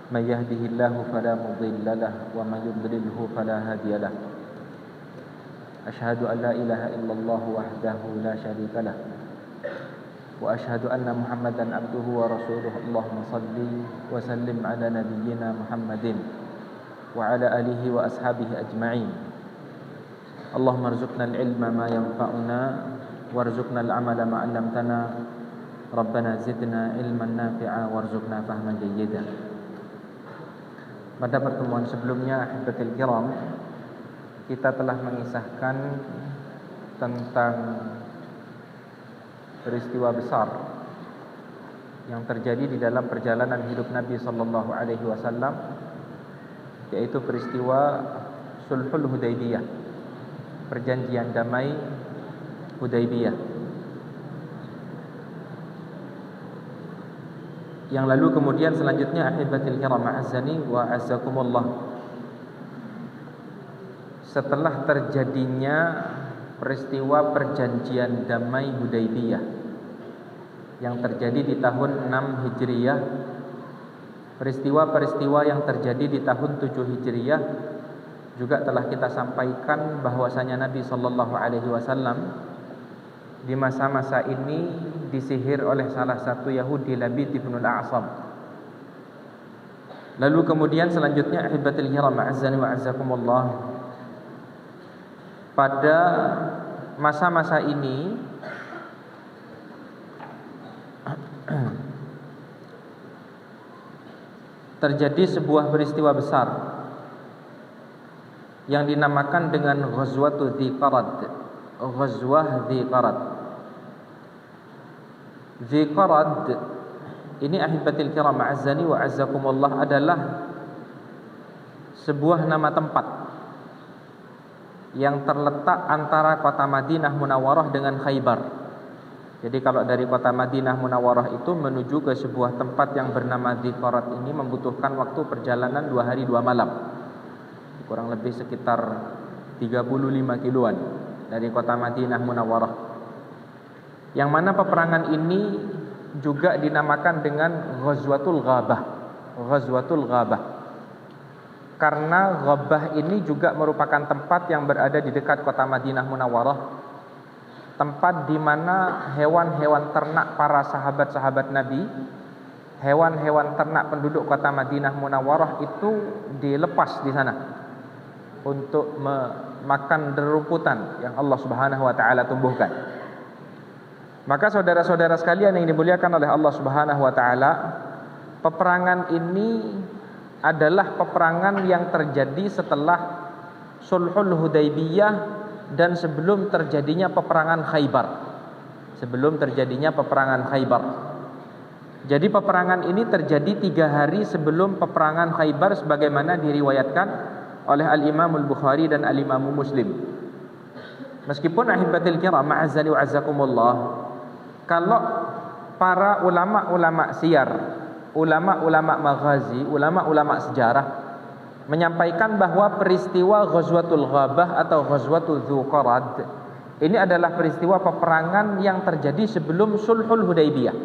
من يهده الله فلا مضل له ومن يضلله فلا هادي له أشهد أن لا إله إلا الله وحده لا شريك له وأشهد أن محمدا عبده ورسوله اللهم صل وسلم على نبينا محمد وعلى آله وأصحابه أجمعين اللهم ارزقنا العلم ما ينفعنا وارزقنا العمل ما علمتنا ربنا زدنا علما نافعا وارزقنا فهما جيدا. Pada pertemuan sebelumnya, ahibatul kiram, kita telah mengisahkan tentang peristiwa besar yang terjadi di dalam perjalanan hidup Nabi sallallahu alaihi wasallam, yaitu peristiwa Sulhul Hudaybiyah, perjanjian damai Hudaybiyah. Yang lalu kemudian selanjutnya, ahibatul kiram a'azzani wa a'azzakumullah, setelah terjadinya peristiwa perjanjian damai Hudaybiyah yang terjadi di tahun 6 Hijriyah, peristiwa-peristiwa yang terjadi di tahun 7 Hijriyah juga telah kita sampaikan bahwasanya Nabi sallallahu alaihi wasallam di masa-masa ini disihir oleh salah satu Yahudi, Labid ibn al-A'sam. Lalu kemudian selanjutnya, ahibatul kiram a'azzani wa a'azzakumullah, pada masa-masa ini terjadi sebuah peristiwa besar yang dinamakan dengan Ghazwatul Dziqarad. Ghazwah Dziqarad. Dziqarad ini, ahibatul kiram a'azzani wa a'azzakumullah, adalah sebuah nama tempat yang terletak antara kota Madinah Munawwarah dengan Khaybar. Jadi kalau dari kota Madinah Munawwarah itu menuju ke sebuah tempat yang bernama Dziqarad ini membutuhkan waktu perjalanan 2 hari 2 malam, kurang lebih sekitar 35 kiloan dari kota Madinah Munawwarah. Yang mana peperangan ini juga dinamakan dengan Ghazwatul Ghabah. Ghazwatul Ghabah, karena Ghabah ini juga merupakan tempat yang berada di dekat kota Madinah Munawwarah, tempat di mana hewan-hewan ternak para sahabat-sahabat Nabi, hewan-hewan ternak penduduk kota Madinah Munawwarah itu dilepas di sana untuk memakan rerumputan yang Allah Subhanahu wa taala tumbuhkan. Maka saudara-saudara sekalian yang dimuliakan oleh Allah Subhanahu wa taala, peperangan ini adalah peperangan yang terjadi setelah Sulhul Hudaybiyah dan sebelum terjadinya peperangan Khaybar. Sebelum terjadinya peperangan Khaybar. Jadi peperangan ini terjadi 3 hari sebelum peperangan Khaybar, sebagaimana diriwayatkan oleh Al-Imam Al-Bukhari dan Al-Imam Muslim. Meskipun, ahibatul kiram a'azzani wa a'azzakumullah, kalau para ulama-ulama siyar, ulama-ulama maghazi, ulama-ulama sejarah menyampaikan bahwa peristiwa Ghazwatul Ghabah atau Ghazwatul Dziqarad ini adalah peristiwa peperangan yang terjadi sebelum Sulhul Hudaybiyah.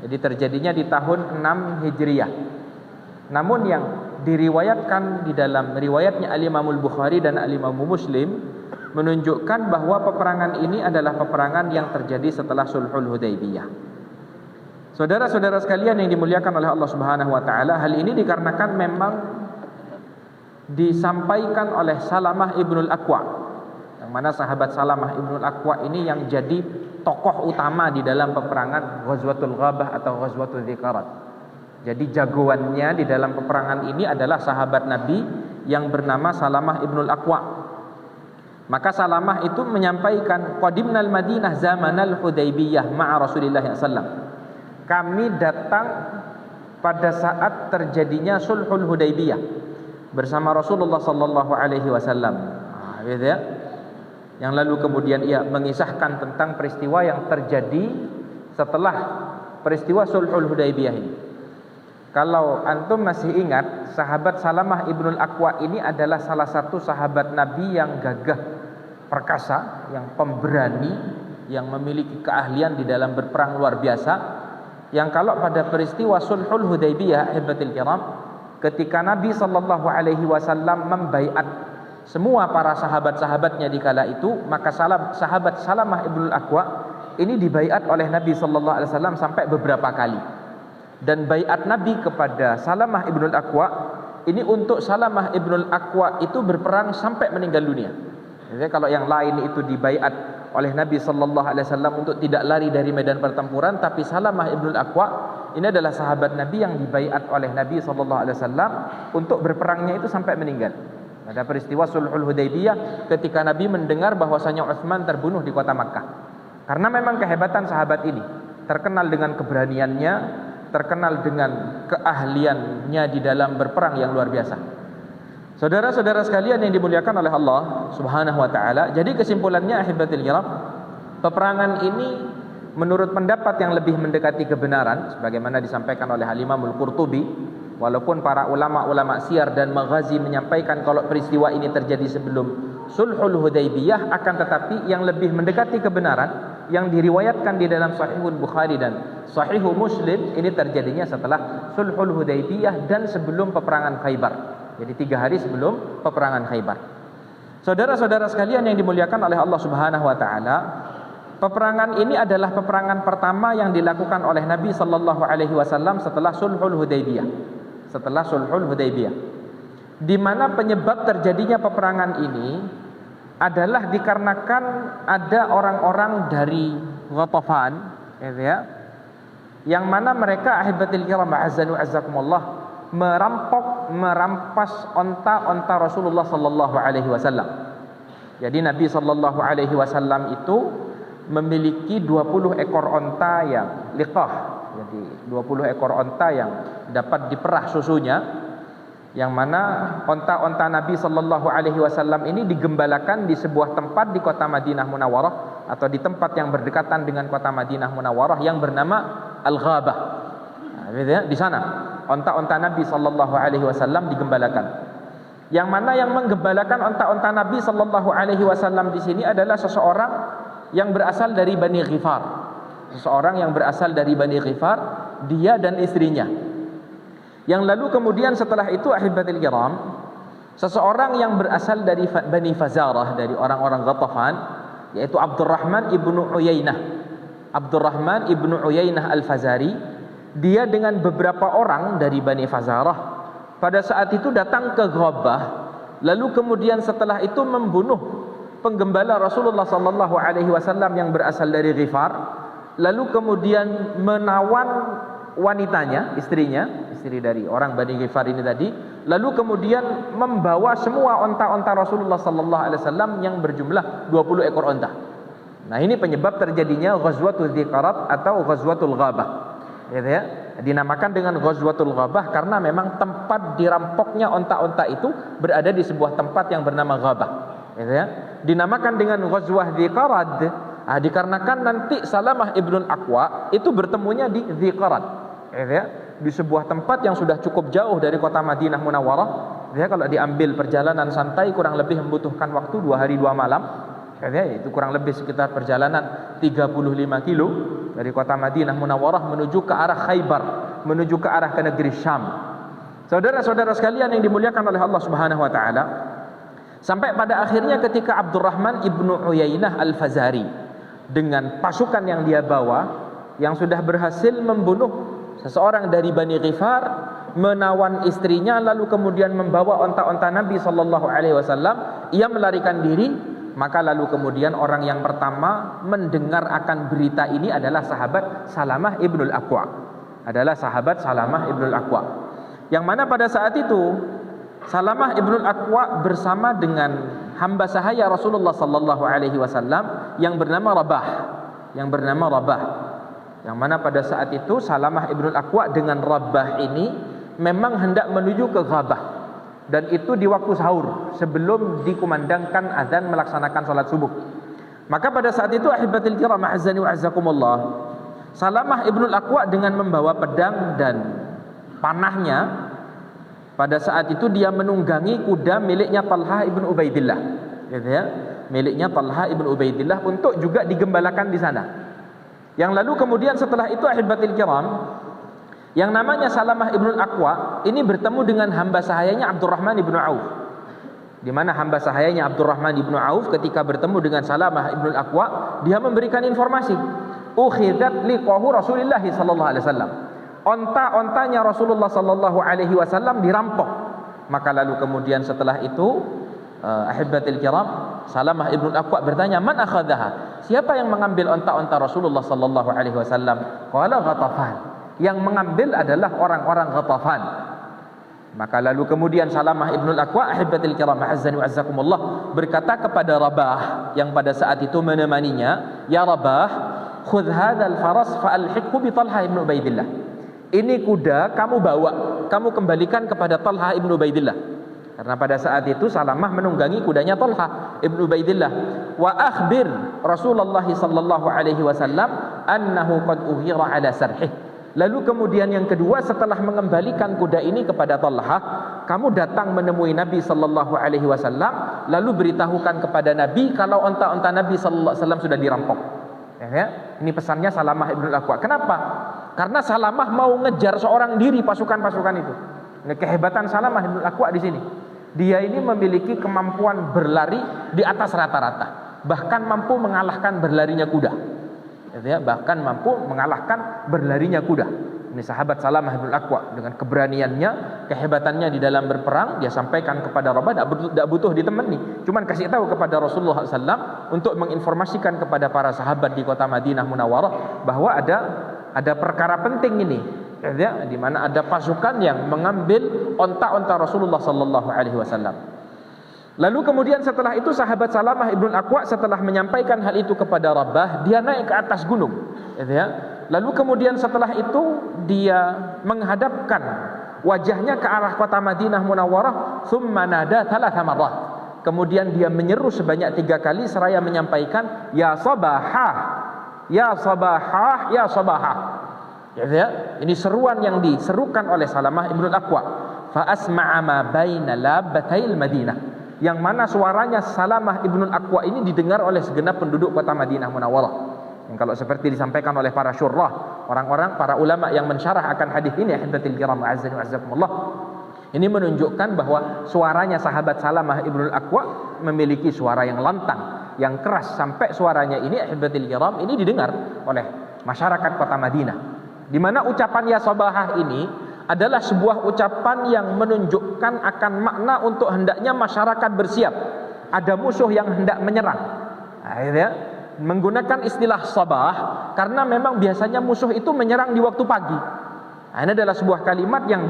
Jadi terjadinya di tahun 6 Hijriyah. Namun yang diriwayatkan di dalam riwayatnya Al-Imam Al-Bukhari dan Al-Imam Muslim menunjukkan bahwa peperangan ini adalah peperangan yang terjadi setelah Sulhul Hudaybiyah. Saudara-saudara sekalian yang dimuliakan oleh Allah Subhanahu wa taala, hal ini dikarenakan memang disampaikan oleh Salamah Ibnul Aqwa, yang mana sahabat Salamah Ibnul Aqwa ini yang jadi tokoh utama di dalam peperangan Ghazwatul Ghabah atau Ghazwatul Dziqarad. Jadi jagoannya di dalam peperangan ini adalah sahabat Nabi yang bernama Salamah Ibnul Aqwa. Maka Salamah itu menyampaikan, qadimnal Madinah zamanal Hudaybiyah ma'a Rasulillah sallallahu. Kami datang pada saat terjadinya Sulhul Hudaybiyah bersama Rasulullah sallallahu alaihi wasallam. Gitu ya. Yang lalu kemudian ia mengisahkan tentang peristiwa yang terjadi setelah peristiwa Sulhul Hudaybiyah ini. Kalau antum masih ingat, sahabat Salamah Ibnul Aqwa ini adalah salah satu sahabat Nabi yang gagah perkasa, yang pemberani, yang memiliki keahlian di dalam berperang luar biasa, yang kalau pada peristiwa Sulhul Hudaybiyah, hibatul kiram, ketika Nabi sallallahu alaihi wasallam membaiat semua para sahabat-sahabatnya di kala itu, maka sahabat Salamah ibnul Aqwa ini dibaiat oleh Nabi sallallahu alaihi wasallam sampai beberapa kali. Dan baiat Nabi kepada Salamah ibnul Aqwa ini untuk Salamah ibnul Aqwa itu berperang sampai meninggal dunia. Jadi kalau yang lain itu dibaiat oleh Nabi sallallahu alaihi wasallam untuk tidak lari dari medan pertempuran, tapi Salamah ibnul Aqwa ini adalah sahabat Nabi yang dibaiat oleh Nabi sallallahu alaihi wasallam untuk berperangnya itu sampai meninggal. Ada peristiwa Sulhul Hudaybiyah ketika Nabi mendengar bahwasanya Utsman terbunuh di kota Makkah. Karena memang kehebatan sahabat ini, terkenal dengan keberaniannya, terkenal dengan keahliannya di dalam berperang yang luar biasa. Saudara-saudara sekalian yang dimuliakan oleh Allah Subhanahu wa taala, jadi kesimpulannya ahibatil kiram, peperangan ini menurut pendapat yang lebih mendekati kebenaran sebagaimana disampaikan oleh Al-Imamul Qurtubi, walaupun para ulama-ulama siyar dan maghazi menyampaikan kalau peristiwa ini terjadi sebelum Sulhul Hudaybiyah, akan tetapi yang lebih mendekati kebenaran yang diriwayatkan di dalam Sahihul Bukhari dan Sahihul Muslim ini terjadinya setelah Sulhul Hudaybiyah dan sebelum peperangan Khaybar. Jadi 3 hari sebelum peperangan Khaybar. Saudara-saudara sekalian yang dimuliakan oleh Allah Subhanahu wa taala, peperangan ini adalah peperangan pertama yang dilakukan oleh Nabi sallallahu alaihi wasallam setelah Sulhul Hudaybiyah. Setelah Sulhul Hudaybiyah, di mana penyebab terjadinya peperangan ini adalah dikarenakan ada orang-orang dari Ghatafan, ya, yang mana mereka ahibatil kiram azza wa azakumullah merampas onta-onta Rasulullah sallallahu alaihi wasallam. Jadi Nabi sallallahu alaihi wasallam itu memiliki 20 ekor onta yang liqah. Jadi 20 ekor onta yang dapat diperah susunya, yang mana onta-onta Nabi sallallahu alaihi wasallam ini digembalakan di sebuah tempat di kota Madinah Munawwarah atau di tempat yang berdekatan dengan kota Madinah Munawwarah yang bernama Al-Ghabah. Nah, di sana onta-onta Nabi sallallahu alaihi wasallam digembalakan. Yang mana yang menggembalakan onta-onta Nabi sallallahu alaihi wasallam di sini adalah seseorang yang berasal dari Bani Ghifar. Seseorang yang berasal dari Bani Ghifar, dia dan istrinya. Yang lalu kemudian setelah itu ahibatil kiram, seseorang yang berasal dari Bani Fazarah, dari orang-orang Ghatafan, yaitu Abdurrahman ibnu Uyainah. Abdurrahman ibnu Uyainah Al-Fazari, dia dengan beberapa orang dari Bani Fazarah pada saat itu datang ke Ghabah, lalu kemudian setelah itu membunuh penggembala Rasulullah sallallahu alaihi wasallam yang berasal dari Ghifar, lalu kemudian menawan wanitanya, istrinya, istri dari orang Bani Ghifar ini tadi, lalu kemudian membawa semua onta-onta Rasulullah sallallahu alaihi wasallam yang berjumlah 20 ekor onta. Nah, ini penyebab terjadinya Ghazwatul Dziqarat atau Ghazwatul Ghabah. Gitu ya. Dinamakan dengan Ghazwatul Ghabah karena memang tempat dirampoknya onta-onta itu berada di sebuah tempat yang bernama Ghabah. Gitu ya. Dinamakan dengan Ghazwah Dziqarad dikarenakan nanti Salamah ibnul Aqwa itu bertemunya di Dziqarad. Gitu ya. Di sebuah tempat yang sudah cukup jauh dari kota Madinah Munawwarah. Gitu ya. Kalau diambil perjalanan santai kurang lebih membutuhkan waktu 2 hari 2 malam. Gitu ya. Itu kurang lebih sekitar perjalanan 35 kilo dari kota Madinah Munawwarah menuju ke arah Khaybar, menuju ke arah ke negeri Syam. Saudara-saudara sekalian yang dimuliakan oleh Allah Subhanahu wa taala, sampai pada akhirnya ketika Abdurrahman ibnu Uyainah Al-Fazari dengan pasukan yang dia bawa, yang sudah berhasil membunuh seseorang dari Bani Ghifar, menawan istrinya, lalu kemudian membawa onta-onta Nabi sallallahu alaihi wasallam, ia melarikan diri. Maka lalu kemudian orang yang pertama mendengar akan berita ini adalah sahabat Salamah ibnul Aqwa. Adalah sahabat Salamah ibnul Aqwa. Yang mana pada saat itu Salamah ibnul Aqwa bersama dengan hamba sahaya Rasulullah sallallahu alaihi wasallam yang bernama Rabah. Yang bernama Rabah. Yang mana pada saat itu Salamah ibnul Aqwa dengan Rabah ini memang hendak menuju ke Ghabah. Dan itu di waktu sahur sebelum dikumandangkan azan melaksanakan salat subuh. Maka pada saat itu ahibatil kiram azani wa azakumullah, Salamah ibnul Aqwa dengan membawa pedang dan panahnya, pada saat itu dia menunggangi kuda miliknya Talha ibn Ubaidillah, gitu ya, miliknya Talha ibn Ubaidillah untuk juga digembalakan di sana. Yang lalu kemudian setelah itu ahibatil kiram, Yang namanya Salamah ibnul Aqwa ini bertemu dengan hamba sahayanya Abdurrahman ibnu Auf. Di mana hamba sahayanya Abdurrahman ibnu Auf ketika bertemu dengan Salamah ibnul Aqwa, dia memberikan informasi. Ukhidat liqahu Rasulullah sallallahu alaihi wasallam. Onta-ontanya Rasulullah sallallahu alaihi wasallam dirampok. Maka lalu kemudian setelah itu ahibatil kiram, Salamah ibnul Aqwa bertanya, "Man akhadhaha?" Siapa yang mengambil onta-onta Rasulullah sallallahu alaihi wasallam? Qala Ghatafan. Yang mengambil adalah orang-orang Ghatafan. Maka lalu kemudian Salamah ibnul Aqwa ahibatil kiram azzani wa azzakumullah berkata kepada Rabah yang pada saat itu menemaninya, "Ya Rabah, khudh hadzal faras fa'alhiqhu bi Talha ibn Ubaidillah." Ini kuda kamu bawa, kamu kembalikan kepada Talha ibn Ubaidillah. Karena pada saat itu Salamah menunggangi kudanya Talha ibn Ubaidillah. Wa akhbir Rasulullah sallallahu alaihi wasallam annahu qad uhira ala sarhih. Lalu kemudian yang kedua, setelah mengembalikan kuda ini kepada Talha, kamu datang menemui Nabi sallallahu alaihi wasallam, lalu beritahukan kepada Nabi kalau onta-onta Nabi sallallahu alaihi wasallam sudah dirampok. Ya, ini pesannya Salamah ibnul Aqwa. Kenapa? Karena Salamah mau ngejar seorang diri pasukan-pasukan itu. Ini kehebatan Salamah ibnul Aqwa di sini. Dia ini memiliki kemampuan berlari di atas rata-rata, bahkan mampu mengalahkan berlarinya kuda. Ya, bahkan mampu mengalahkan berlarinya kuda. Ini sahabat Salamah ibnul Aqwa dengan keberaniannya, kehebatannya di dalam berperang, dia sampaikan kepada Rabah, tidak butuh ditemani, cuman kasih tahu kepada Rasulullah SAW untuk menginformasikan kepada para sahabat di kota Madinah Munawwarah bahwa ada perkara penting ini, ya, di mana ada pasukan yang mengambil onta-onta Rasulullah sallallahu alaihi wasallam. Lalu kemudian setelah itu sahabat Salamah ibnul Aqwa setelah menyampaikan hal itu kepada Rabah, dia naik ke atas gunung, ya. Lalu kemudian setelah itu dia menghadapkan wajahnya ke arah kota Madinah Munawwarah, thumma nada thalatha marrat. Kemudian dia menyeru sebanyak 3 kali seraya menyampaikan, "Ya sabahah, ya sabahah, ya sabahah." Ya, ini seruan yang diserukan oleh Salamah ibnul Aqwa. Fa asma'a ma baina labatail Madinah. Yang mana suaranya Salamah ibnul Aqwa ini didengar oleh segenap penduduk kota Madinah Munawwarah. Yang kalau seperti disampaikan oleh para syurrah, orang-orang, para ulama yang mensyarah akan hadis ini, ahibatil kiram azzani wa azzakumullah, ini menunjukkan bahwa suaranya sahabat Salamah ibnul Aqwa memiliki suara yang lantang, yang keras, sampai suaranya ini ahibatil kiram ini didengar oleh masyarakat kota Madinah. Di mana ucapan ya sabahah ini adalah sebuah ucapan yang menunjukkan akan makna untuk hendaknya masyarakat bersiap. Ada musuh yang hendak menyerang. Akhirnya menggunakan istilah sabah karena memang biasanya musuh itu menyerang di waktu pagi. Nah, ini adalah sebuah kalimat yang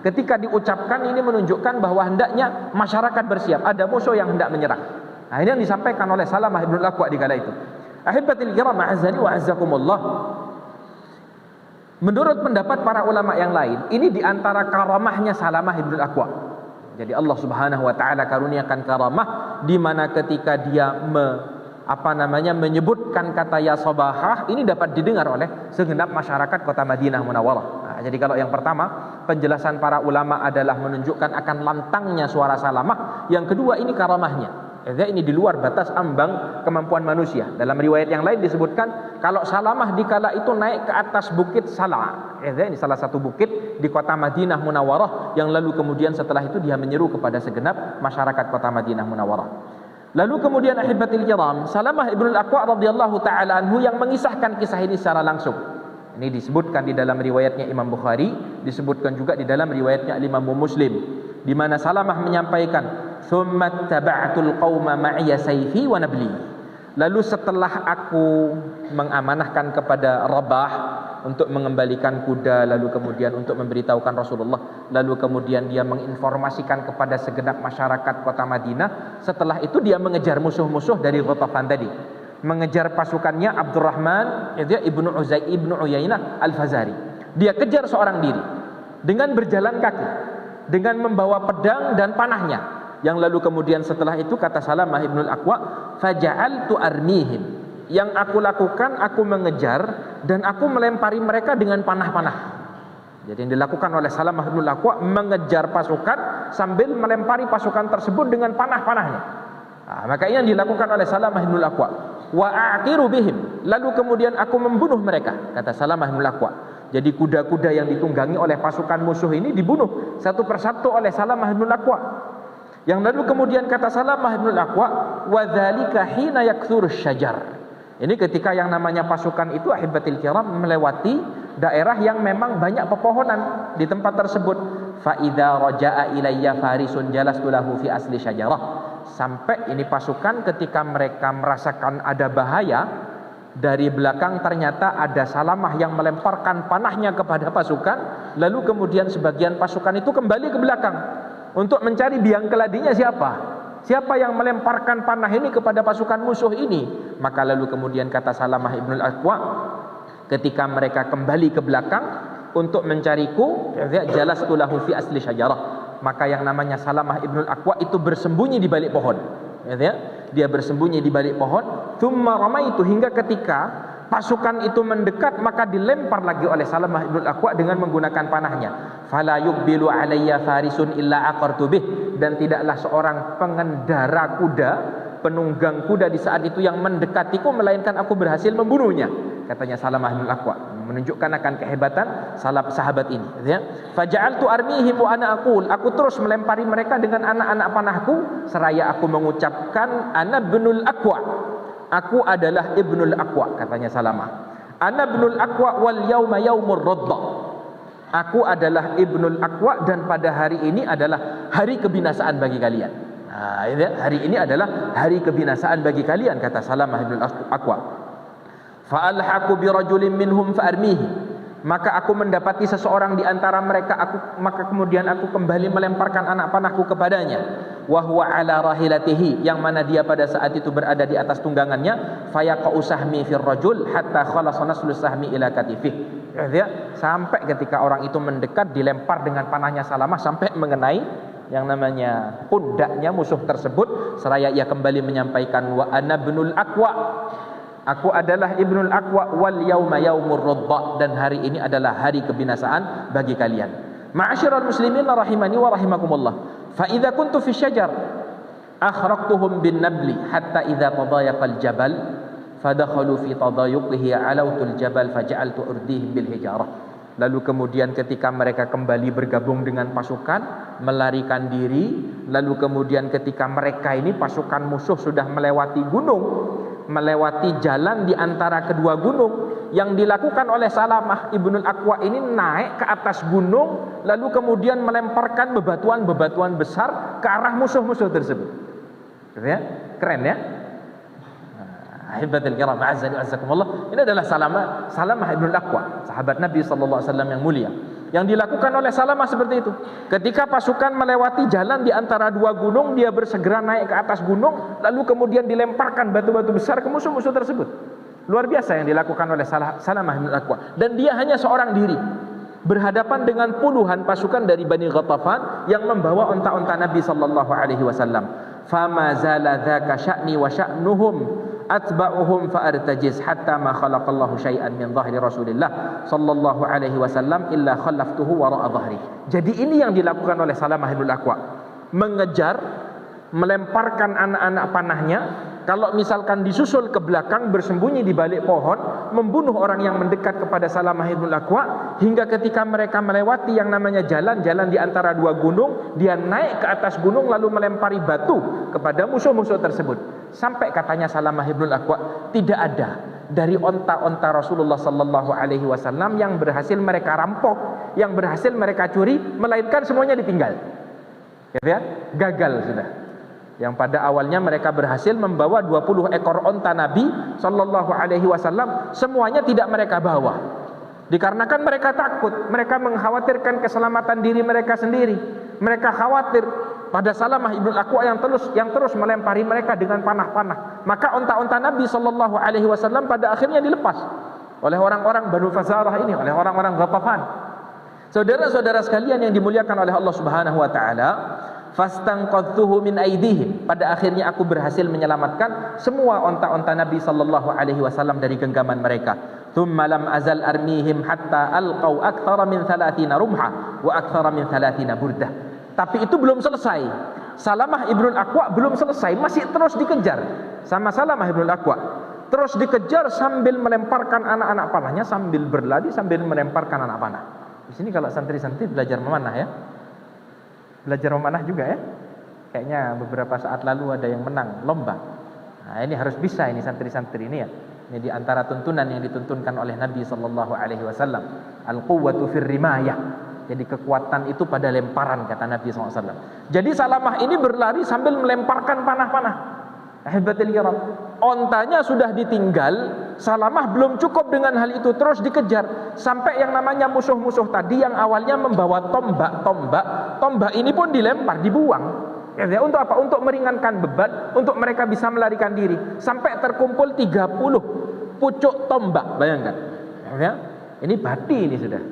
ketika diucapkan ini menunjukkan bahwa hendaknya masyarakat bersiap. Ada musuh yang hendak menyerang. Nah, ini yang disampaikan oleh Salamah ibnul Aqwa di kala itu. Ahibatil kiram a'azzani wa azzakumullah. Menurut pendapat para ulama yang lain, ini diantara karamahnya Salamah ibnul Aqwa. Jadi Allah Subhanahu wa taala karuniakan karamah di mana ketika dia menyebutkan kata ya sabahah ini dapat didengar oleh segenap masyarakat kota Madinah Munawwarah. Nah, jadi kalau yang pertama, penjelasan para ulama adalah menunjukkan akan lantangnya suara Salamah. Yang kedua, ini karamahnya. Ini di luar batas ambang kemampuan manusia. Dalam riwayat yang lain disebutkan kalau Salamah dikala itu naik ke atas bukit Sala. Ini salah satu bukit di kota Madinah Munawwarah yang lalu kemudian setelah itu dia menyeru kepada segenap masyarakat kota Madinah Munawwarah. Lalu kemudian ahibatil kiram, Salamah ibnul Aqwa radhiyallahu taala anhu yang mengisahkan kisah ini secara langsung. Ini disebutkan di dalam riwayatnya Imam Bukhari, disebutkan juga di dalam riwayatnya Imam Muslim, di mana Salamah menyampaikan, "Tsumma taba'tul qauma ma'iya sayfi wa nabli." Lalu setelah aku mengamanahkan kepada Rabah untuk mengembalikan kuda, lalu kemudian untuk memberitahukan Rasulullah, lalu kemudian dia menginformasikan kepada segenap masyarakat kota Madinah. Setelah itu dia mengejar musuh-musuh dari Ghatafan tadi, mengejar pasukannya Abdurrahman ibnu Uyainah al-Fazari. Dia kejar seorang diri dengan berjalan kaki, dengan membawa pedang dan panahnya. Yang lalu kemudian setelah itu kata Salamah ibnul Aqwa, faja'altu armihim. Yang aku lakukan, aku mengejar dan aku melempari mereka dengan panah-panah. Jadi yang dilakukan oleh Salamah ibnul Aqwa, mengejar pasukan sambil melempari pasukan tersebut dengan panah-panahnya. Nah, maka ini yang dilakukan oleh Salamah ibnul Aqwa. Wa a'tiru bihim. Lalu kemudian aku membunuh mereka, kata Salamah ibnul Aqwa. Jadi kuda-kuda yang ditunggangi oleh pasukan musuh ini dibunuh satu persatu oleh Salamah bin Al-Aqwa. Yang lalu kemudian kata Salamah bin Al-Aqwa, wa dzalika hina yakthuru syajar. Ini ketika yang namanya pasukan itu ahibatil kiram melewati daerah yang memang banyak pepohonan di tempat tersebut. Fa idza raja'a ilayya farisun jalastu lahu fi asli syajarah. Sampai ini pasukan ketika mereka merasakan ada bahaya, dari belakang ternyata ada Salamah yang melemparkan panahnya kepada pasukan. Lalu kemudian sebagian pasukan itu kembali ke belakang untuk mencari biang keladinya siapa yang melemparkan panah ini kepada pasukan musuh ini. Maka lalu kemudian kata Salamah ibn al-Aqwa, ketika mereka kembali ke belakang untuk mencariku, jalastu lahu fi asli syajarah. Maka yang namanya Salamah ibn al-Aqwa itu bersembunyi di balik pohon. Dia bersembunyi di balik pohon. Tsumma ramaitu, hingga ketika pasukan itu mendekat maka dilempar lagi oleh Salamah ibn al-Aqwa dengan menggunakan panahnya. Fala yuqbilu alayya farisun illa aqartu bih. Dan tidaklah seorang pengendara kuda, penunggang kuda di saat itu yang mendekatiku, melainkan aku berhasil membunuhnya, katanya Salamah bin Al-Aqwa, menunjukkan akan kehebatan sahabat ini. Faja'altu armihim wa ana aqul, aku terus melempari mereka dengan anak-anak panahku seraya aku mengucapkan ana ibnul Aqwa, aku adalah ibnul Aqwa, katanya Salamah. Ana ibnul Aqwa wal yauma yaumur radda, aku adalah ibnul Aqwa dan pada hari ini adalah hari kebinasaan bagi kalian. Hari ini adalah hari kebinasaan bagi kalian, kata Salamah ibn al-Aqwa. Fa'alhaqu bi rajulin minhum fa'armihi, maka aku mendapati seseorang di antara mereka, maka kemudian aku kembali melemparkan anak panahku kepadanya. Wa huwa ala rahilatihi, yang mana dia pada saat itu berada di atas tunggangannya. Fayaqa'u sahmi fir rajul hatta khalasa naslu sahmi ila katifih. Sampai ketika orang itu mendekat, dilempar dengan panahnya Salamah sampai mengenai yang namanya pundaknya musuh tersebut, seraya ia kembali menyampaikan wa ana ibnul Aqwa, aku adalah ibnul Aqwa wal yauma yaumur radda, dan hari ini adalah hari kebinasaan bagi kalian. Ma'asyiral muslimin rahimani wa rahimakumullah, fa idza kuntu fi syajar akhraqtuhum bin nabli hatta idza tadayaqal jabal fadakhalu fi tadayuqihi alautul jabal faja'altu urdihim bil hijarah. Lalu kemudian ketika mereka kembali bergabung dengan pasukan, melarikan diri, lalu kemudian ketika mereka ini pasukan musuh sudah melewati gunung, melewati jalan di antara kedua gunung, yang dilakukan oleh Salamah ibnul Aqwa ini naik ke atas gunung, lalu kemudian melemparkan bebatuan-bebatuan besar ke arah musuh-musuh tersebut. Keren ya? Ahibatul kiram, a'azzani wa'azzakumullah. Ini adalah Salamah ibn al-Aqwa, sahabat Nabi sallallahu alaihi wasallam yang mulia. Yang dilakukan oleh Salamah seperti itu. Ketika pasukan melewati jalan di antara dua gunung, dia bersegera naik ke atas gunung, lalu kemudian dilemparkan batu-batu besar ke musuh-musuh tersebut. Luar biasa yang dilakukan oleh Salamah ibn al-Aqwa. Dan dia hanya seorang diri, berhadapan dengan puluhan pasukan dari Bani Ghatafan yang membawa onta-onta Nabi sallallahu alaihi wasallam. Fama zala dzaka sya'ni wa sya'nuhum atba'uhum fa'artajiz hatta ma khalaqallahu syai'an min dhahri Rasulillah sallallahu alaihi wasallam illa khallaftuhu wara'a dhahri. Jadi ini yang dilakukan oleh Salamah ibn al-Aqwa, mengejar, melemparkan anak-anak panahnya. Kalau misalkan disusul ke belakang, bersembunyi di balik pohon, membunuh orang yang mendekat kepada Salamah ibn al-Aqwa, hingga ketika mereka melewati yang namanya jalan-jalan di antara dua gunung, dia naik ke atas gunung lalu melempari batu kepada musuh-musuh tersebut. Sampai katanya Salamah ibn al-Aqwa, tidak ada dari onta-onta Rasulullah sallallahu alaihi wasallam yang berhasil mereka rampok, yang berhasil mereka curi, melainkan semuanya ditinggal. Gagal sudah. Yang pada awalnya mereka berhasil membawa 20 ekor onta Nabi sallallahu alaihi wasallam, semuanya tidak mereka bawa. Dikarenakan mereka takut, mereka mengkhawatirkan keselamatan diri mereka sendiri. Mereka khawatir pada Salamah ibn al-Aqwa yang terus melempari mereka dengan panah-panah. Maka onta-onta Nabi sallallahu alaihi wasallam pada akhirnya dilepas oleh orang-orang Banu Fazarah ini, oleh orang-orang Ghatafan. Saudara-saudara sekalian yang dimuliakan oleh Allah Subhanahu wa taala, fastanqadtuhu min aidihim, pada akhirnya aku berhasil menyelamatkan semua onta-onta Nabi sallallahu alaihi wasallam dari genggaman mereka. Thumma lam azal armihim hatta alqau akthara min 30 rumha wa akthara min 30 burdah. Tapi itu belum selesai. Salamah ibn al-Aqwa belum selesai, masih terus dikejar sama Salamah ibn al-Aqwa. terus dikejar sambil melemparkan anak-anak panahnya, sambil berlari sambil melemparkan anak panah. Di sini kalau santri-santri belajar memanah ya, belajar memanah juga ya. Kayaknya beberapa saat lalu ada yang menang lomba. Nah, ini harus bisa ini santri-santri ini ya. Ini di antara tuntunan yang dituntunkan oleh Nabi sallallahu alaihi wasallam. Al-quwwatu fir rimayah. Jadi kekuatan itu pada lemparan, kata Nabi SAW. Jadi Salamah ini berlari sambil melemparkan panah-panah. Ahibatil kiram, ontanya sudah ditinggal, Salamah belum cukup dengan hal itu, terus dikejar sampai yang namanya musuh-musuh tadi yang awalnya membawa tombak ini pun dilempar, dibuang. Ya, untuk apa? Untuk meringankan beban, untuk mereka bisa melarikan diri. Sampai terkumpul 30 pucuk tombak, bayangkan. Ya, ini bati ini sudah.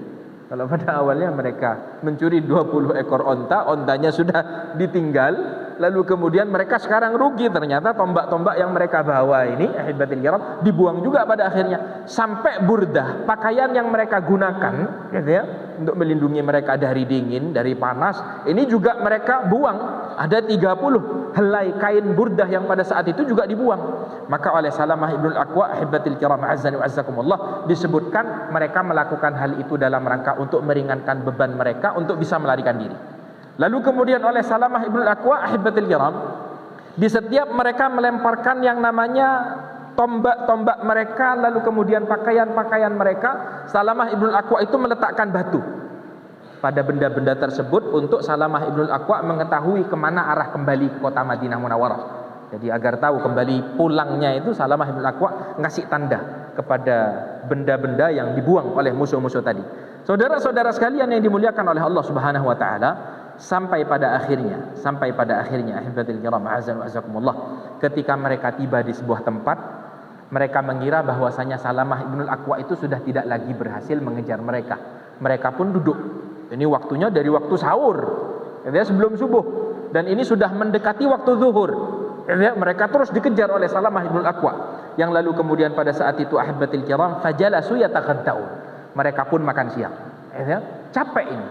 Kalau pada awalnya mereka mencuri 20 ekor onta, ontanya sudah ditinggal, lalu kemudian mereka sekarang rugi, ternyata tombak-tombak yang mereka bawa ini ahibatil kiram dibuang juga pada akhirnya. Sampai burdah, pakaian yang mereka gunakan gitu ya, untuk melindungi mereka dari dingin, dari panas, ini juga mereka buang. Ada 30 helai kain burdah yang pada saat itu juga dibuang. Maka oleh Salamah ibnul Aqwa ahibatil kiram azzani wa azzakumullah disebutkan mereka melakukan hal itu dalam rangka untuk meringankan beban mereka untuk bisa melarikan diri. Lalu kemudian oleh Salamah ibnul Aqwa ahibatil kiram, di setiap mereka melemparkan yang namanya tombak-tombak mereka, lalu kemudian pakaian-pakaian mereka, Salamah ibnul Aqwa itu meletakkan batu pada benda-benda tersebut untuk Salamah ibnul Aqwa mengetahui kemana arah kembali ke kota Madinah Munawwarah. Jadi agar tahu kembali pulangnya itu, Salamah ibnul Aqwa ngasih tanda kepada benda-benda yang dibuang oleh musuh-musuh tadi. Saudara-saudara sekalian yang dimuliakan oleh Allah Subhanahu wa taala, sampai pada akhirnya ahibatil kiram azan wa azakumullah, ketika mereka tiba di sebuah tempat, mereka mengira bahwasanya Salamah ibnul Aqwa itu sudah tidak lagi berhasil mengejar mereka. Mereka pun duduk. Ini waktunya dari waktu sahur, ya, sebelum subuh, dan ini sudah mendekati waktu zuhur. Ya, mereka terus dikejar oleh Salamah ibnul Aqwa. Yang lalu kemudian pada saat itu ahibatil kiram fajalasu yataghaddaun. Mereka pun makan siang. Ya, capek ini.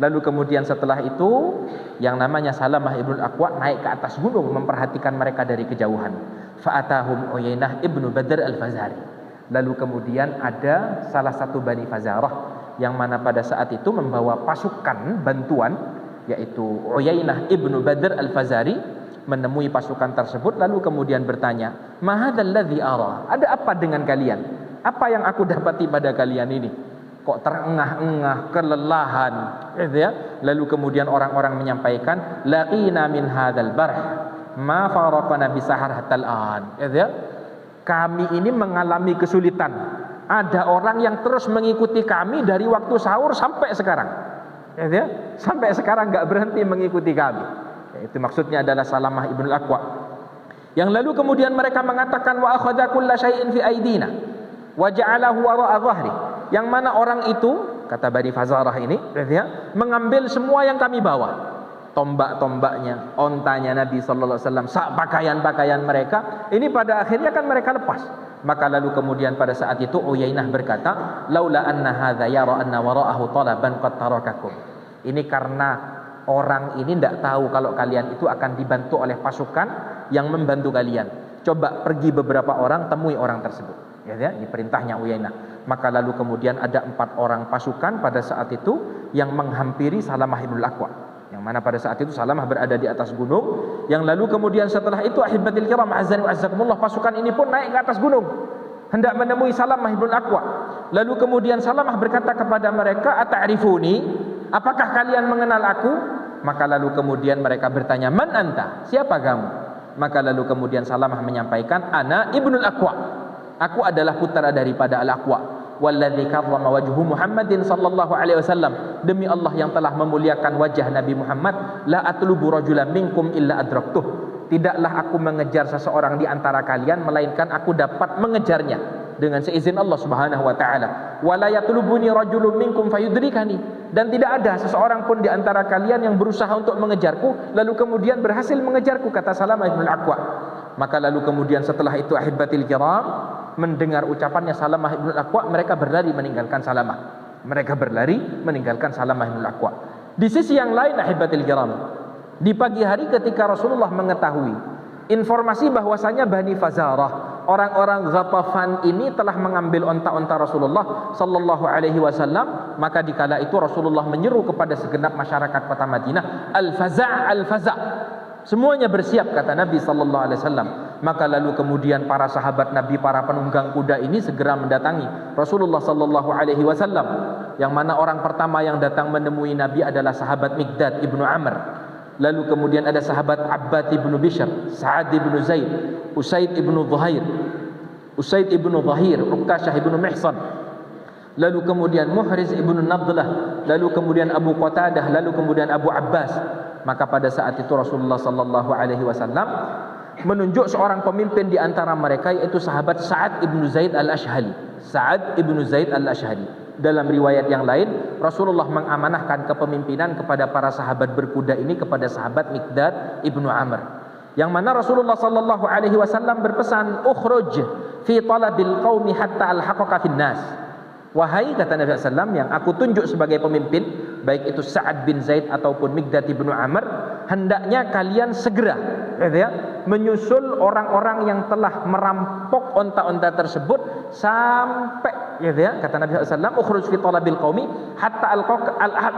Lalu kemudian setelah itu yang namanya Salamah ibnul Aqwa naik ke atas gunung memperhatikan mereka dari kejauhan. Fa'atahum Uyainah ibnu Badr al-Fazari. Lalu kemudian ada salah satu Bani Fazarah yang mana pada saat itu membawa pasukan bantuan, yaitu Uyainah ibnu Badr al-Fazari menemui pasukan tersebut, lalu kemudian bertanya, "Ma hadzal ladzi ara?" Ada apa dengan kalian? Apa yang aku dapati pada kalian ini? Kok terengah-engah, kelelahan, gitu ya? Lalu kemudian orang-orang menyampaikan, "Laqina min hadzal barh ma faraqana bisahar hatal an." Gitu ya? Kami ini mengalami kesulitan. Ada orang yang terus mengikuti kami dari waktu sahur sampai sekarang. Ya, sampai sekarang enggak berhenti mengikuti kami. Itu maksudnya adalah Salamah ibnul Aqwa. Yang lalu kemudian mereka mengatakan wa akhadha kulla syai'in fi aidina wa ja'alahu wara'a dhahri. Yang mana orang itu, kata Bani Fazarah ini, ya, mengambil semua yang kami bawa. Tombak-tombaknya, ontanya Nabi sallallahu alaihi wasallam, pakaian-pakaian mereka, ini pada akhirnya kan mereka lepas. Maka lalu kemudian pada saat itu Uyainah berkata, laula anna hadza yara anna wara'ahu talaban qad tarakakum. Ini karena orang ini tidak tahu kalau kalian itu akan dibantu oleh pasukan yang membantu kalian. Coba pergi beberapa orang, temui orang tersebut. Ya, diperintahnya Uyainah. Maka lalu kemudian ada 4 orang pasukan pada saat itu yang menghampiri Salamah ibnul Aqwa. Yang mana pada saat itu Salamah berada di atas gunung. Yang lalu kemudian setelah itu ahibatil kiram azan wa azzakumullah, pasukan ini pun naik ke atas gunung hendak menemui Salamah ibnul Aqwa. Lalu kemudian Salamah berkata kepada mereka, "Ata'rifuni? Apakah kalian mengenal aku?" Maka lalu kemudian mereka bertanya, "Man anta? Siapa kamu?" Maka lalu kemudian Salamah menyampaikan, "Ana ibnul Aqwa. Aku adalah putra daripada Al-Aqwa. Walladzi karrama wajhu Muhammadin sallallahu alaihi wasallam, demi Allah yang telah memuliakan wajah Nabi Muhammad, la atlubu rajulan minkum illa adraktuh. Tidaklah aku mengejar seseorang di antara kalian melainkan aku dapat mengejarnya dengan seizin Allah Subhanahu wa taala. Wala yatlubuni rajulun minkum fayudrikani, dan tidak ada seseorang pun di antara kalian yang berusaha untuk mengejarku lalu kemudian berhasil mengejarku," kata Salamah ibnul Aqwa. Maka lalu kemudian setelah itu ahibatil kiram, mendengar ucapannya Salamah ibnul Aqwa, mereka berlari meninggalkan Salamah. Mereka berlari meninggalkan Salamah ibnul Aqwa. Di sisi yang lain ahibatil kiram, di pagi hari ketika Rasulullah mengetahui informasi bahwasanya Bani Fazarah orang-orang Ghatafan ini telah mengambil onta-onta Rasulullah sallallahu alaihi wasallam, maka dikala itu Rasulullah menyeru kepada segenap masyarakat kota Madinah, al-faza' al-faza'. Semuanya bersiap, kata Nabi sallallahu alaihi wasallam. Maka lalu kemudian para sahabat Nabi, para penunggang kuda ini segera mendatangi Rasulullah sallallahu alaihi wasallam. Yang mana orang pertama yang datang menemui Nabi adalah sahabat Miqdad ibnu Amr. Lalu kemudian ada sahabat Abbad ibnu Bishr, Sa'ad ibnu Zaid, Usaid ibnu Zahir, Uqashah ibnu Mihsan. Lalu kemudian Muhriz ibnu Nadlah, lalu kemudian Abu Qatadah, lalu kemudian Abu Abbas. Maka pada saat itu Rasulullah sallallahu alaihi wasallam menunjuk seorang pemimpin di antara mereka, yaitu sahabat Sa'ad ibnu Zaid al-Ashhali. Sa'ad ibnu Zaid al-Ashhali. Dalam riwayat yang lain, Rasulullah mengamanahkan kepemimpinan kepada para sahabat berkuda ini kepada sahabat Miqdad ibnu Amr. Yang mana Rasulullah sallallahu alaihi wasallam berpesan, "Ukhruj fi talabil qaumi hatta alhaqaka fin nas." Wahai, kata Nabi SAW, yang aku tunjuk sebagai pemimpin, baik itu Sa'ad bin Zaid ataupun Miqdad ibnu Amr, hendaknya kalian segera, menyusul orang-orang yang telah merampok onta-onta tersebut sampai, kata Nabi SAW, ukhruj fi talabil qaumi hatta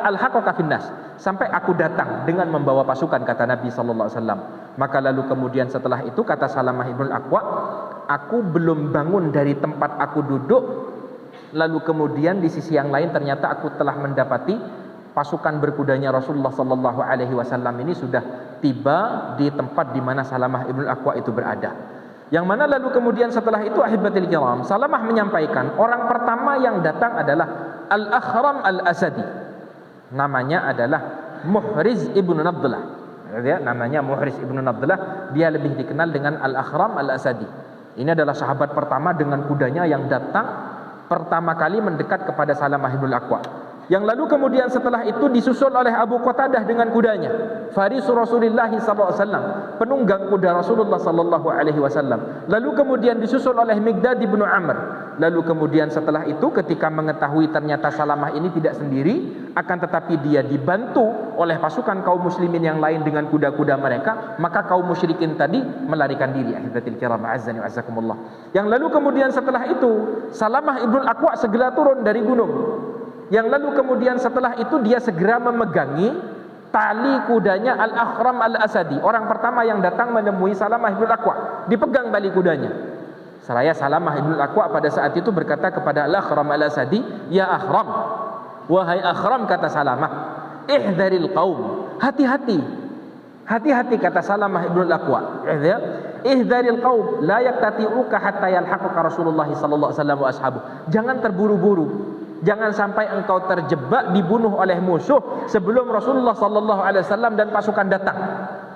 alhaqaka finnas, sampai aku datang dengan membawa pasukan, kata Nabi SAW. Maka lalu kemudian setelah itu, kata Salamah ibn al-Aqwa, aku belum bangun dari tempat aku duduk, lalu kemudian di sisi yang lain ternyata aku telah mendapati pasukan berkudanya Rasulullah sallallahu alaihi wasallam ini sudah tiba di tempat di mana Salamah ibn al-Aqwa itu berada. Yang mana lalu kemudian setelah itu, ahibatil kiram, Salamah menyampaikan orang pertama yang datang adalah Al-Akhram al-Asadi. Namanya adalah Muhriz ibn Nadlah. Namanya Muhriz ibn Nadlah, dia lebih dikenal dengan Al-Akhram al-Asadi. Ini adalah sahabat pertama dengan kudanya yang datang pertama kali mendekat kepada Salamah ibn al-Aqwa. Yang lalu kemudian setelah itu disusul oleh Abu Qatadah dengan kudanya, Farisu Rasulullah sallallahu alaihi wasallam, penunggang kuda Rasulullah sallallahu alaihi wasallam. Lalu kemudian disusul oleh Miqdad bin Amr. Lalu kemudian setelah itu, ketika mengetahui ternyata Salamah ini tidak sendiri, akan tetapi dia dibantu oleh pasukan kaum muslimin yang lain dengan kuda-kuda mereka, maka kaum musyrikin tadi melarikan diri. Ahibatil kiram, azzani wa azzakumullah. Yang lalu kemudian setelah itu, Salamah ibn al-Aqwa segera turun dari gunung. Yang lalu kemudian setelah itu dia segera memegangi tali kudanya Al-Akhram al-Asadi. Orang pertama yang datang menemui Salamah ibn al-Aqwa, dipegang tali kudanya. Seraya Salamah ibn al-Aqwa pada saat itu berkata kepada Al-Akhram al-Asadi, "Ya Akhram, wahai Akhram," kata Salamah, "Ihdaril qaum." Hati-hati. Hati-hati, kata Salamah ibn al-Aqwa. Ihdaril qaum la yaktati'uka hatta yalhaquka Rasulullah sallallahu alaihi wasallam wa ashabu. Jangan terburu-buru. Jangan sampai engkau terjebak dibunuh oleh musuh sebelum Rasulullah sallallahu alaihi wasallam dan pasukan datang.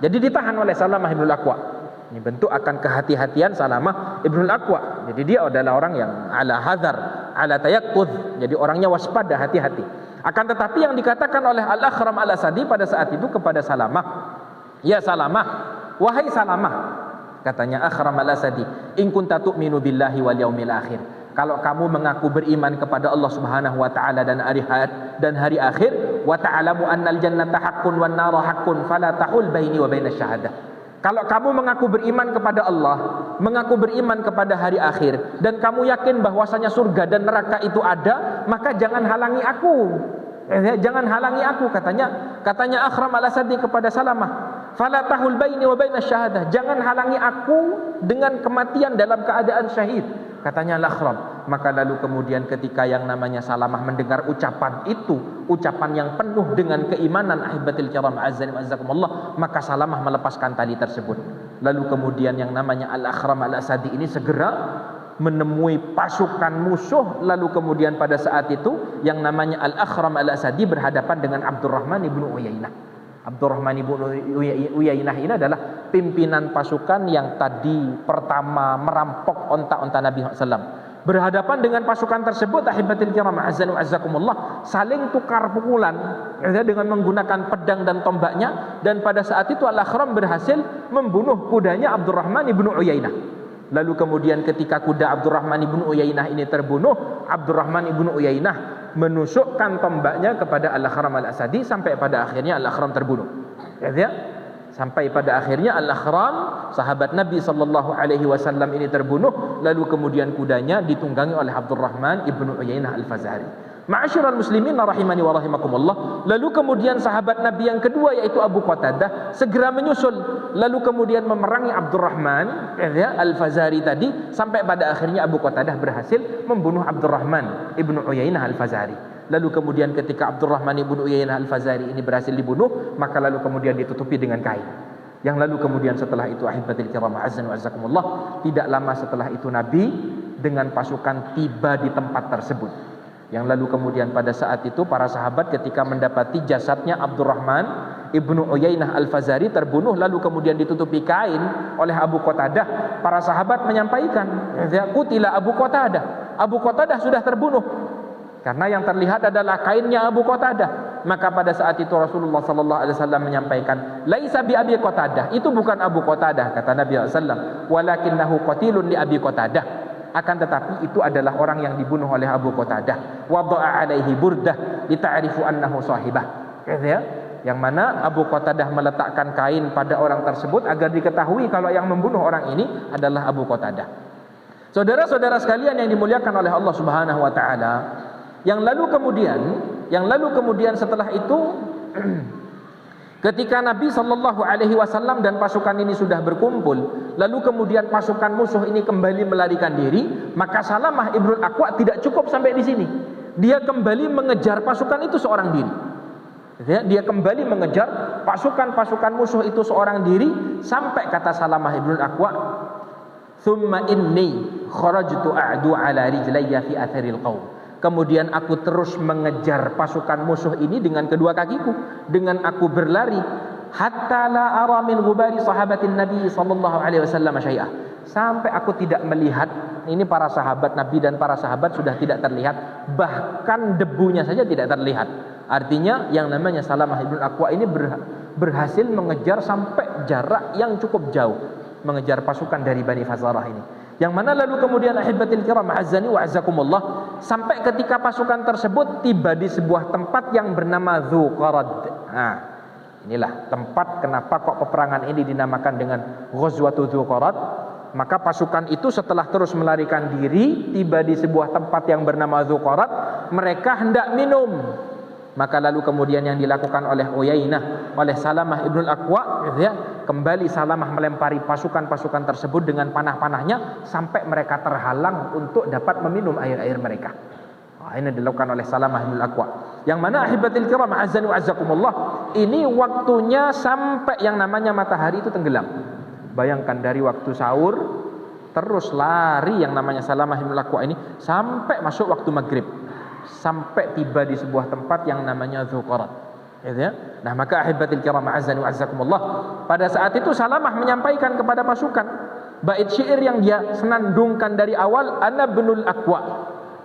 Jadi ditahan oleh Salamah ibn al-Aqwa. Ini bentuk akan kehati-hatian Salamah ibn al-Aqwa. Jadi dia adalah orang yang ala hadar, ala tayaqquz. Jadi orangnya waspada, hati-hati. Akan tetapi yang dikatakan oleh Al-Akhram al-Asadi pada saat itu kepada Salamah, "Ya Salamah, wahai Salamah," katanya Akhram al-Asadi, "in kunta tu'minu billahi wal yaumil akhir." Kalau kamu mengaku beriman kepada Allah Subhanahu wa taala dan hari akhir, wa ta'lamu annal jannata haqqun wan nara haqqun fala tahul baini wa bainasy syahadah. Kalau kamu mengaku beriman kepada Allah, mengaku beriman kepada hari akhir, dan kamu yakin bahwasanya surga dan neraka itu ada, maka jangan halangi aku. Jangan halangi aku, katanya Akhram al-Asadi kepada Salamah. Fala tahul baini wa bainasy syahadah. Jangan halangi aku dengan kematian dalam keadaan syahid, katanya Al-Akhram. Maka lalu kemudian ketika yang namanya Salamah mendengar ucapan itu, ucapan yang penuh dengan keimanan, ahibatil kiram, azzani wa azzakumullah, maka Salamah melepaskan tali tersebut. Lalu kemudian yang namanya Al-Akhram al-Asadi ini segera menemui pasukan musuh. Lalu kemudian pada saat itu yang namanya Al-Akhram al-Asadi berhadapan dengan Abdurrahman ibn Uyainah. Abdurrahman ibn Uyainah ini adalah pimpinan pasukan yang tadi pertama merampok onta-onta Nabi SAW. Berhadapan dengan pasukan tersebut, ahibatil kiram, azzani wa azzakumullah, saling tukar pukulan dengan menggunakan pedang dan tombaknya. Dan pada saat itu Al-Akhram berhasil membunuh kudanya Abdurrahman ibn Uyainah. Lalu kemudian ketika kuda Abdurrahman ibn Uyainah ini terbunuh, Abdurrahman ibn Uyainah menusukkan tombaknya kepada Al-Akhram al-Asadi sampai pada akhirnya Al-Akhram terbunuh. Sampai pada akhirnya Al-Akhram, sahabat Nabi sallallahu alaihi wasallam ini terbunuh, lalu kemudian kudanya ditunggangi oleh Abdurrahman ibnu Uyainah Al-Fazari. Ma'asyiral muslimin rahimani wa rahimakumullah. Lalu kemudian sahabat Nabi yang kedua yaitu Abu Qatadah segera menyusul, lalu kemudian memerangi Abdurrahman Al-Fazari tadi, sampai pada akhirnya Abu Qatadah berhasil membunuh Abdurrahman ibnu Uyainah Al-Fazari. Lalu kemudian ketika Abdurrahman ibnu Uyainah Al-Fazari ini berhasil dibunuh, maka lalu kemudian ditutupi dengan kain. Yang lalu kemudian setelah itu ahibatil kiram azan wa azakumullah, tidak lama setelah itu Nabi dengan pasukan tiba di tempat tersebut. Yang lalu kemudian pada saat itu para sahabat ketika mendapati jasadnya Abdurrahman ibnu Uyainah Al-Fazari terbunuh, lalu kemudian ditutupi kain oleh Abu Qatadah, para sahabat menyampaikan, qutila Abu Qatadah, Abu Qatadah sudah terbunuh. Karena yang terlihat adalah kainnya Abu Qatadah. Maka pada saat itu Rasulullah sallallahu alaihi wasallam menyampaikan, laisa bi Abi Qatadah, itu bukan Abu Qatadah, kata Nabi sallallahu alaihi wasallam, walakinnahu qatilun li Abi Qatadah. Akan tetapi itu adalah orang yang dibunuh oleh Abu Qatadah. Wada'a alaihi burdah lita'rifu annahu sahibah. Ya, yang mana Abu Qatadah meletakkan kain pada orang tersebut agar diketahui kalau yang membunuh orang ini adalah Abu Qatadah. Saudara-saudara sekalian yang dimuliakan oleh Allah Subhanahu wa taala, yang lalu kemudian setelah itu ketika Nabi sallallahu alaihi wasallam dan pasukan ini sudah berkumpul, lalu kemudian pasukan musuh ini kembali melarikan diri, maka Salamah ibnu Aqwa tidak cukup sampai di sini. Dia kembali mengejar pasukan itu seorang diri. Dia kembali mengejar pasukan musuh itu seorang diri, sampai kata Salamah ibnu Aqwa, "Tsumma inni kharajtu a'du ala rijlayya fi atharil qaum." Kemudian aku terus mengejar pasukan musuh ini dengan kedua kakiku, dengan aku berlari, hatta la ara min ghubari sahabatin Nabi sallallahu alaihi wasallam syai'ah, sampai aku tidak melihat, ini para sahabat Nabi dan para sahabat sudah tidak terlihat, bahkan debunya saja tidak terlihat. Artinya yang namanya Salamah ibnu Aqwa ini berhasil mengejar sampai jarak yang cukup jauh, mengejar pasukan dari Bani Fazarah ini. Yang mana lalu kemudian ahibatil kiram azani wa azakumullah, sampai ketika pasukan tersebut tiba di sebuah tempat yang bernama Dzuqarad. Nah, inilah tempat kenapa kok peperangan ini dinamakan dengan Ghazwatu Dzuqarad. Maka pasukan itu setelah terus melarikan diri, tiba di sebuah tempat yang bernama Dzuqarad, mereka hendak minum. Maka lalu kemudian yang dilakukan oleh Uyainah, oleh Salamah ibnu Aqwa, kembali Salamah melempari pasukan-pasukan tersebut dengan panah-panahnya sampai mereka terhalang untuk dapat meminum air-air mereka. Ini dilakukan oleh Salamah ibnu Aqwa. Yang mana ahibatil kiram azan wa azakumullah, ini waktunya sampai yang namanya matahari itu tenggelam. Bayangkan dari waktu sahur terus lari yang namanya Salamah ibnu Aqwa ini sampai masuk waktu maghrib, sampai tiba di sebuah tempat yang namanya Dzuqarad. Nah, maka ahibatil kiram azan wa azakumullah, pada saat itu Salamah menyampaikan kepada pasukan bait syair yang dia senandungkan dari awal, ana ibnul Aqwa,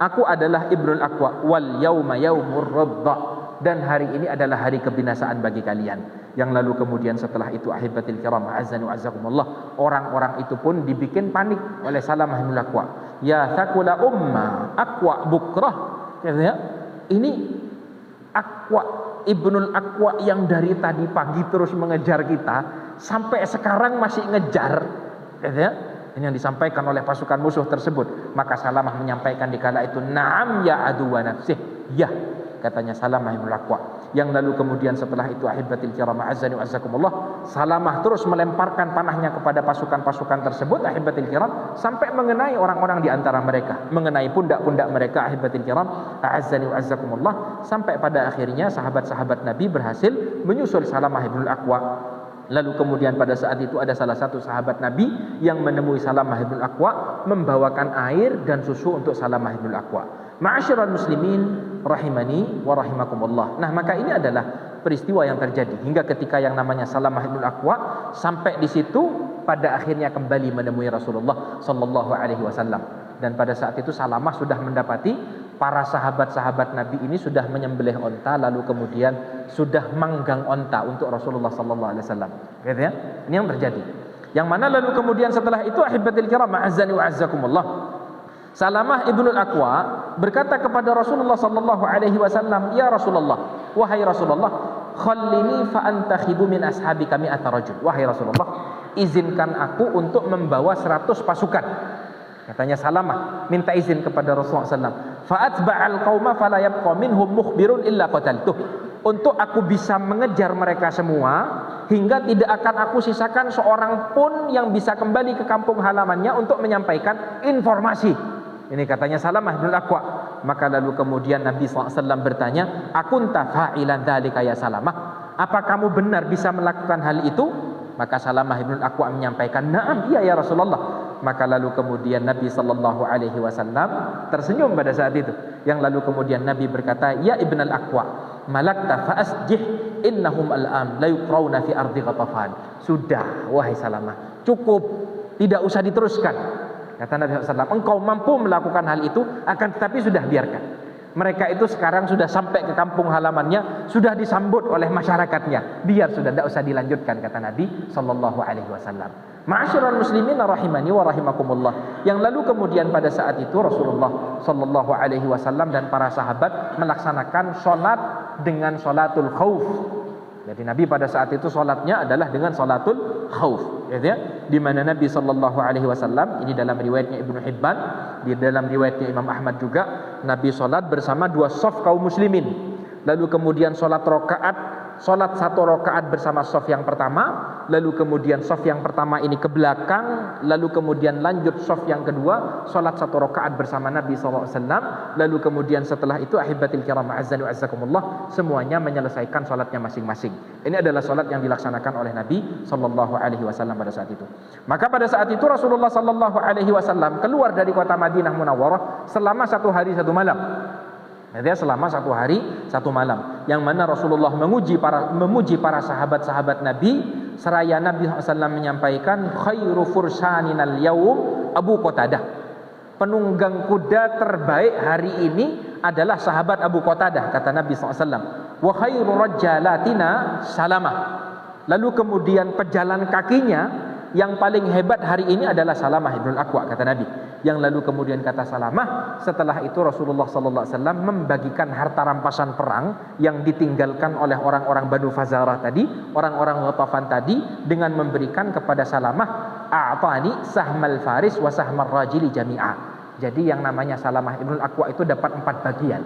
aku adalah ibnul Aqwa, wal yauma yaumur radda, dan hari ini adalah hari kebinasaan bagi kalian. Yang lalu kemudian setelah itu ahibatil kiram azan wa azakumullah, orang-orang itu pun dibikin panik oleh Salamah ibnul Aqwa. Ya thaqula umma Aqwa bukrah. Ini Aqwa ibnul Aqwa yang dari tadi pagi terus mengejar kita, sampai sekarang masih ngejar. Ini yang disampaikan oleh pasukan musuh tersebut. Maka Salamah menyampaikan di kala itu, na'am ya aduwa nafsih, ya, katanya Salamah ibnul Aqwa. Yang lalu kemudian setelah itu ahibatil kiram azani wa azakumullah, Salamah terus melemparkan panahnya kepada pasukan-pasukan tersebut ahibatil kiram, sampai mengenai orang-orang di antara mereka, mengenai pundak-pundak mereka ahibatil kiram azani wa azakumullah, sampai pada akhirnya sahabat-sahabat Nabi berhasil menyusul Salamah ibnul Aqwa. Lalu kemudian pada saat itu ada salah satu sahabat Nabi yang menemui Salamah ibnul Aqwa, membawakan air dan susu untuk Salamah ibnul Aqwa. Ma'asyiral muslimin rahimani wa rahimakumullah. Nah, maka ini adalah peristiwa yang terjadi hingga ketika yang namanya Salamah ibnul Aqwa sampai di situ, pada akhirnya kembali menemui Rasulullah sallallahu alaihi wasallam. Dan pada saat itu Salamah sudah mendapati para sahabat-sahabat Nabi ini sudah menyembelih onta, lalu kemudian sudah manggang onta untuk Rasulullah sallallahu alaihi wasallam. Gitu ya? Ini yang terjadi. Yang mana lalu kemudian setelah itu ahibatil kiram azani wa azzakumullah, Salamah ibnul Aqwa berkata kepada Rasulullah sallallahu alaihi wasallam, "Ya Rasulullah, wahai Rasulullah, khallini fa antakhibu min ashabi kami atarajul. Wahai Rasulullah, izinkan aku untuk membawa 100 pasukan. Katanya Salamah minta izin kepada Rasulullah SAW. Fa atba'al qauma fala yabqa minhum mukhbirun illa qataltuh. Untuk aku bisa mengejar mereka semua hingga tidak akan aku sisakan seorang pun yang bisa kembali ke kampung halamannya untuk menyampaikan informasi. Ini katanya Salamah bin Aqwa. Maka lalu kemudian Nabi SAW bertanya, akunta fa'ilan dzalika ya Salamah? Apa kamu benar bisa melakukan hal itu? Maka Salamah bin Aqwa menyampaikan, na'am, iya ya Rasulullah. Maka lalu kemudian Nabi SAW tersenyum pada saat itu. Yang lalu kemudian Nabi berkata, ya Ibn al-Aqwa, malakta fa'asjih innahum al-am la yuqrawna fi ardi Ghatafan. Sudah, wahai Salamah, cukup, tidak usah diteruskan. Kata Nabi SAW, engkau mampu melakukan hal itu, akan tetapi sudah, biarkan. Mereka itu sekarang sudah sampai ke kampung halamannya, sudah disambut oleh masyarakatnya. Biar sudah, tidak usah dilanjutkan, kata Nabi SAW. Ma'asyiral muslimin rahimani wa rahimakumullah. Yang lalu kemudian pada saat itu Rasulullah SAW dan para sahabat melaksanakan sholat dengan sholatul khauf. Jadi Nabi pada saat itu sholatnya adalah dengan sholatul khauf, ya, di mana Nabi SAW, ini dalam riwayatnya Ibnu Hibban, di dalam riwayatnya Imam Ahmad juga, Nabi sholat bersama 2 shaf kaum muslimin. Lalu kemudian sholat sholat 1 rakaat bersama shaf yang pertama, lalu kemudian shaf yang pertama ini ke belakang, lalu kemudian lanjut shaf yang kedua, sholat 1 rakaat bersama Nabi SAW, lalu kemudian setelah itu ahibatil kiram azzani wa azzakumullah, semuanya menyelesaikan sholatnya masing-masing. Ini adalah sholat yang dilaksanakan oleh Nabi SAW pada saat itu. Maka pada saat itu Rasulullah SAW keluar dari kota Madinah Munawwarah selama 1 hari 1 malam. Jadi selama 1 hari 1 malam, yang mana Rasulullah memuji para sahabat-sahabat Nabi, seraya Nabi SAW menyampaikan, khairu fursaninal yaum Abu Qatadah. Penunggang kuda terbaik hari ini adalah sahabat Abu Qatadah, kata Nabi SAW. Wa khairu rajalatina Salamah. Lalu kemudian pejalan kakinya yang paling hebat hari ini adalah Salamah ibn al-Aqwa, kata Nabi. Yang lalu kemudian kata Salamah, setelah itu Rasulullah SAW membagikan harta rampasan perang yang ditinggalkan oleh orang-orang Banu Fazarah tadi, orang-orang Ghatafan tadi, dengan memberikan kepada Salamah, a'tani sahmal faris wa sahmal rajili jami'a. Jadi yang namanya Salamah ibn al-Aqwa itu dapat 4 bagian,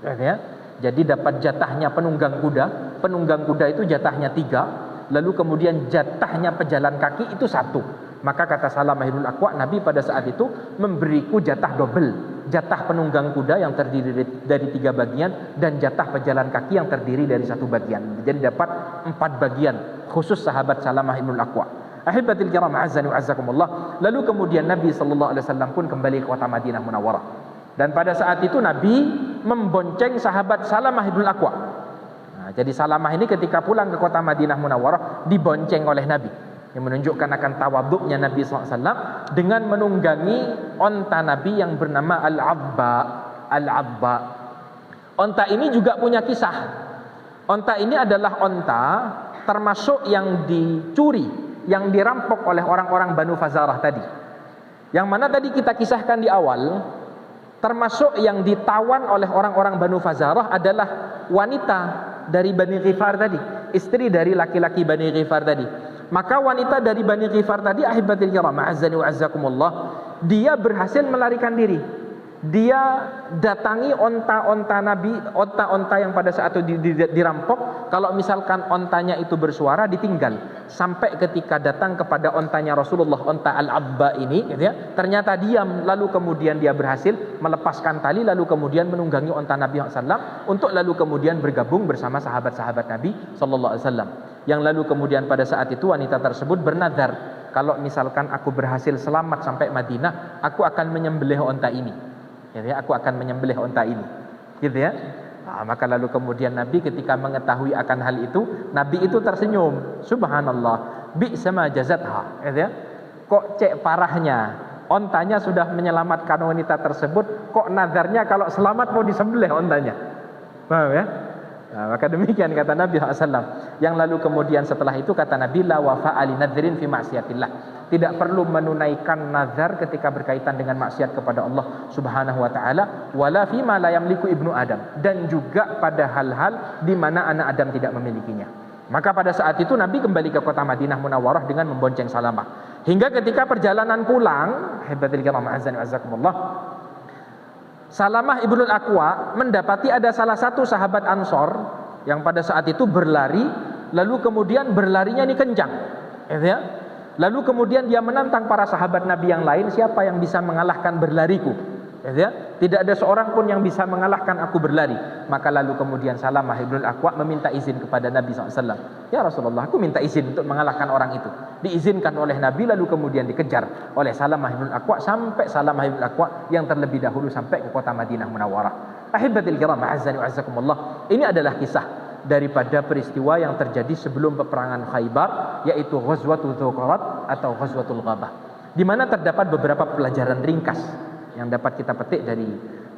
ya. Jadi dapat jatahnya penunggang kuda itu jatahnya 3, lalu kemudian jatahnya pejalan kaki itu 1. Maka kata Salamah ibn al-Aqwa, Nabi pada saat itu memberiku jatah double, jatah penunggang kuda yang terdiri dari 3 bagian dan jatah pejalan kaki yang terdiri dari 1 bagian. Jadi dapat 4 bagian khusus sahabat Salamah ibn al-Aqwa. Ahibatil kiram azzani wa azzakumullah. Lalu kemudian Nabi SAW pun kembali ke kota Madinah Munawwarah. Dan pada saat itu Nabi membonceng sahabat Salamah ibn al-Aqwa. Nah, jadi Salamah ini ketika pulang ke kota Madinah Munawwarah dibonceng oleh Nabi, yang menunjukkan akan tawaduknya Nabi SAW dengan menunggangi onta Nabi yang bernama Al-Abba. Onta ini juga punya kisah. Onta ini adalah onta termasuk yang dicuri, yang dirampok oleh orang-orang Banu Fazarah tadi. Yang mana tadi kita kisahkan di awal, termasuk yang ditawan oleh orang-orang Banu Fazarah adalah wanita dari Bani Ghifar tadi, istri dari laki-laki Bani Ghifar tadi. Maka wanita dari Bani Ghifar tadi, ahibatil kiram azzani wa azzakumullah, dia berhasil melarikan diri. Dia datangi onta-onta Nabi, onta-onta yang pada saat itu dirampok. Kalau misalkan ontanya itu bersuara, ditinggal. Sampai ketika datang kepada ontanya Rasulullah, onta Al-Abba ini, gitu ya, ternyata diam. Lalu kemudian dia berhasil melepaskan tali, lalu kemudian menunggangi onta Nabi SAW untuk lalu kemudian bergabung bersama sahabat-sahabat Nabi SAW. Yang lalu kemudian pada saat itu wanita tersebut bernazar, kalau misalkan aku berhasil selamat sampai Madinah, aku akan menyembelih onta ini. Ya, aku akan menyembelih onta ini, gitu ya. Nah, maka lalu kemudian Nabi ketika mengetahui akan hal itu, Nabi itu tersenyum. Subhanallah, bi'sa ma jazatha, gitu ya. Kok cek parahnya, ontanya sudah menyelamatkan wanita tersebut, kok nazarnya kalau selamat mau disembelih ontanya. Paham ya? Nah, maka demikian kata Nabi SAW. Yang lalu kemudian setelah itu kata Nabi, la wafa'a li nadhirin fi ma'siyatillah. tidak perlu menunaikan nazar ketika berkaitan dengan maksiat kepada Allah Subhanahu wa taala, wala fima la yamliku ibnu Adam, dan juga pada hal-hal di mana anak Adam tidak memilikinya. Maka pada saat itu Nabi kembali ke kota Madinah Munawwarah dengan membonceng Salamah. Hingga ketika perjalanan pulang, hibatul kiram azan wa azakumullah, Salamah ibnul Aqwa mendapati ada salah satu sahabat Ansor yang pada saat itu berlari, lalu kemudian berlarinya ini kencang, ya. Lalu kemudian dia menantang para sahabat Nabi yang lain, siapa yang bisa mengalahkan berlariku, ya. Tidak ada seorang pun yang bisa mengalahkan aku berlari. Maka lalu kemudian Salamah ibnul Aqwa meminta izin kepada Nabi SAW. Ya Rasulullah, aku minta izin untuk mengalahkan orang itu. Diizinkan oleh Nabi, lalu kemudian dikejar oleh Salamah ibnul Aqwa sampai Salamah ibnul Aqwa yang terlebih dahulu sampai ke kota Madinah Munawwarah. Ahibatil kiram a'azzani wa a'azzakumullah. Ini adalah kisah daripada peristiwa yang terjadi sebelum peperangan Khaybar, yaitu Ghazwatul Dzuqarat atau Ghazwatul Ghabah, di mana terdapat beberapa pelajaran ringkas yang dapat kita petik dari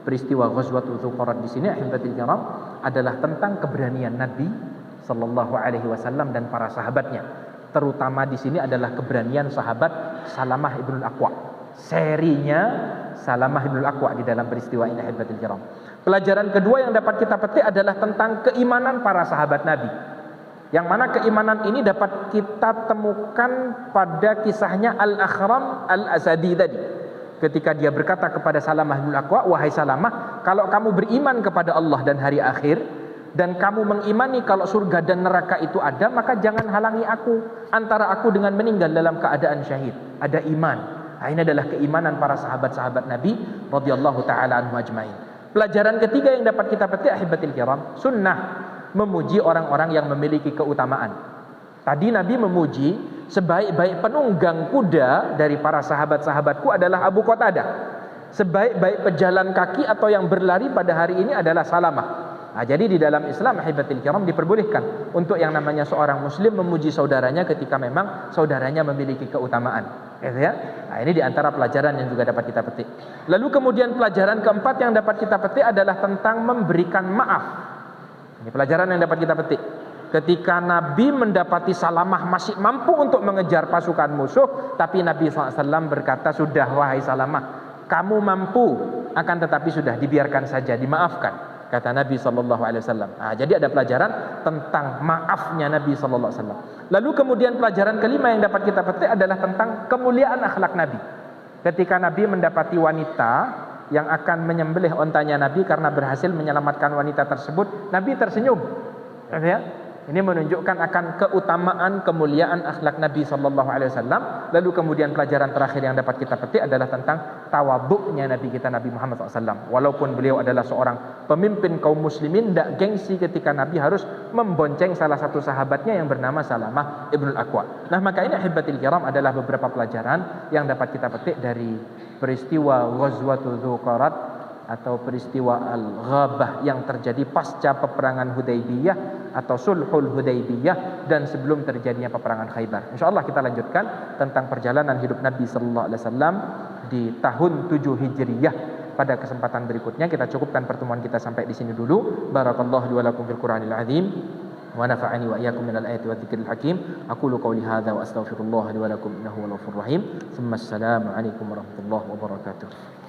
peristiwa Ghazwatul Dzuqarat di sini. Ahibatil kiram, adalah tentang keberanian Nabi sallallahu alaihi wasallam dan para sahabatnya. Terutama di sini adalah keberanian sahabat Salamah ibnul Aqwa. Serinya Salamah ibnul Aqwa di dalam peristiwa ini. Ahibatil kiram, pelajaran kedua yang dapat kita petik adalah tentang keimanan para sahabat Nabi, yang mana keimanan ini dapat kita temukan pada kisahnya Al-Akhram Al-Asadi tadi, ketika dia berkata kepada Salamah bin Aqwa, wahai Salamah, kalau kamu beriman kepada Allah dan hari akhir, dan kamu mengimani kalau surga dan neraka itu ada, maka jangan halangi aku antara aku dengan meninggal dalam keadaan syahid. Ada iman. Nah, ini adalah keimanan para sahabat-sahabat Nabi radhiyallahu taala anhum ajmain. Pelajaran ketiga yang dapat kita petik, ahibatil kiram, sunnah memuji orang-orang yang memiliki keutamaan. Tadi Nabi memuji sebaik-baik penunggang kuda dari para sahabat-sahabatku adalah Abu Qatadah. Sebaik-baik pejalan kaki atau yang berlari pada hari ini adalah Salamah. Nah, jadi di dalam Islam, ahibatil kiram, diperbolehkan untuk yang namanya seorang muslim memuji saudaranya ketika memang saudaranya memiliki keutamaan, ya. Nah, ini diantara pelajaran yang juga dapat kita petik. Lalu kemudian pelajaran keempat yang dapat kita petik adalah tentang memberikan maaf. Ini pelajaran yang dapat kita petik. Ketika Nabi mendapati Salamah masih mampu untuk mengejar pasukan musuh, tapi Nabi SAW berkata, sudah wahai Salamah, kamu mampu, akan tetapi sudah, dibiarkan saja, dimaafkan, kata Nabi SAW. Nah, jadi ada pelajaran tentang maafnya Nabi SAW. Lalu kemudian pelajaran kelima yang dapat kita petik adalah tentang kemuliaan akhlak Nabi. Ketika Nabi mendapati wanita yang akan menyembelih ontanya Nabi karena berhasil menyelamatkan wanita tersebut, Nabi tersenyum, ya. Ini menunjukkan akan keutamaan, kemuliaan akhlak Nabi SAW. Lalu kemudian pelajaran terakhir yang dapat kita petik adalah tentang tawaduknya Nabi kita, Nabi Muhammad SAW. Walaupun beliau adalah seorang pemimpin kaum muslimin, tidak gengsi ketika Nabi harus membonceng salah satu sahabatnya yang bernama Salamah ibnul Aqwa. Nah, maka ini ahibatil kiram adalah beberapa pelajaran yang dapat kita petik dari peristiwa Ghazwatul Dzuqarat atau peristiwa Al-Ghabah yang terjadi pasca peperangan Hudaybiyah atau Sulhul Hudaybiyah dan sebelum terjadinya peperangan Khaybar. InsyaAllah kita lanjutkan tentang perjalanan hidup Nabi sallallahu alaihi wasallam di tahun 7 Hijriyah pada kesempatan berikutnya. Kita cukupkan pertemuan kita sampai di sini dulu. Barakallahu li wa lakum fil Qur'anil azim wa nafa'ani wa iyyakum minal ayati wa dzikril hakim. Aqulu qawli hadza wa astaghfirullah li wa lakum innahu wal ghafurur rahim. Tsumma assalamu alaikum warahmatullahi wabarakatuh.